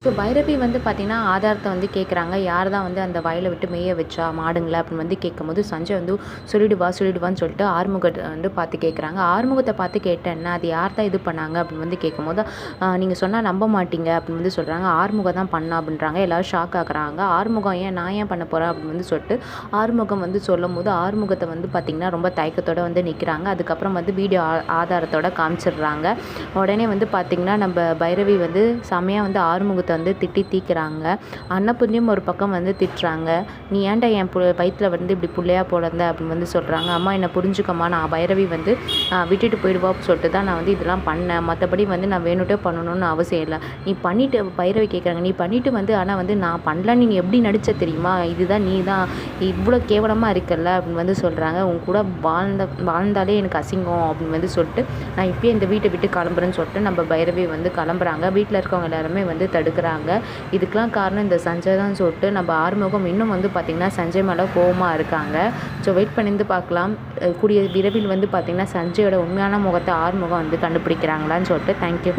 So Bhairavi வந்து பார்த்திங்கன்னா ஆதாரத்தை வந்து கேட்குறாங்க. யார் தான் வந்து அந்த வயலை விட்டு மேய வச்சா மாடுங்கள அப்படின்னு வந்து கேட்கும்போது சஞ்சய் வந்து சொல்லிடுவான்னு சொல்லிட்டு ஆறுமுகத்தை வந்து பார்த்து கேட்குறாங்க. ஆறுமுகத்தை பார்த்து கேட்டேன்னா அது யார் தான் இது பண்ணாங்க அப்படின்னு வந்து கேட்கும்போது நீங்கள் சொன்னால் நம்ப மாட்டீங்க அப்படின்னு வந்து சொல்கிறாங்க. ஆறுமுகம் தான் பண்ணா அப்படின்றாங்க. எல்லோரும் ஷாக் ஆகுறாங்க. ஆறுமுகம் நான் ஏன் பண்ண போகிறேன் அப்படின்னு வந்து சொல்லிட்டு ஆறுமுகம் வந்து சொல்லும் போது ஆறுமுகத்தை வந்து பார்த்திங்கன்னா ரொம்ப தயக்கத்தோடு வந்து நிற்கிறாங்க. அதுக்கப்புறம் வந்து வீடியோ ஆதாரத்தோட காமிச்சிடுறாங்க. உடனே வந்து பார்த்திங்கன்னா நம்ம பைரவி வந்து செமையாக வந்து ஆறுமுகத்தை வந்து திட்டி தீக்கிறாங்க. அன்னபுண்ணியம் ஒரு பக்கம் வந்து திட்டுறாங்க. நீ ஏன்டா என் வயிற்றில் வந்து இப்படி பிள்ளையா பிறந்த அப்படின்னு வந்து சொல்கிறாங்க. அம்மா என்னை புரிஞ்சுக்கம்மா, நான் பைரவி வந்து விட்டுட்டு போயிடுவா சொல்லிட்டு தான் நான் வந்து இதெல்லாம் பண்ணேன். மற்றபடி வந்து நான் வேணுட்டே பண்ணணும்னு அவசியம் இல்லை. நீ பண்ணிவிட்டு பைரவி கேட்குறாங்க. நீ பண்ணிவிட்டு வந்து ஆனால் வந்து நான் பண்ணலன்னு நீ எப்படி நடித்த தெரியுமா? இதுதான் நீ தான் இவ்வளோ கேவலமாக இருக்கல்ல அப்படின்னு வந்து சொல்கிறாங்க. உன் கூட வாழ்ந்தாலே எனக்கு அசிங்கம் அப்படின்னு வந்து சொல்லிட்டு நான் இப்போயே இந்த வீட்டை விட்டு கிளம்புறேன்னு சொல்லிட்டு நம்ம பைரவி வந்து கிளம்புறாங்க. வீட்டில் இருக்கவங்க எல்லாருமே வந்து தடுக்கிறாங்க. இதுக்கெலாம் காரணம் இந்த சஞ்சய் தான் சொல்லிட்டு நம்ம ஆறுமுகம் இன்னும் வந்து பார்த்திங்கன்னா சஞ்சய் மேலே கோவமாக இருக்காங்க. ஸோ வெயிட் பண்ணிருந்து பார்க்கலாம். கூடிய விரைவில் வந்து பார்த்திங்கன்னா சஞ்சயோட உண்மையான முகத்தை ஆறுமுகம் வந்து கண்டுபிடிக்கிறாங்களான்னு சொல்லிட்டு. தேங்க்யூ.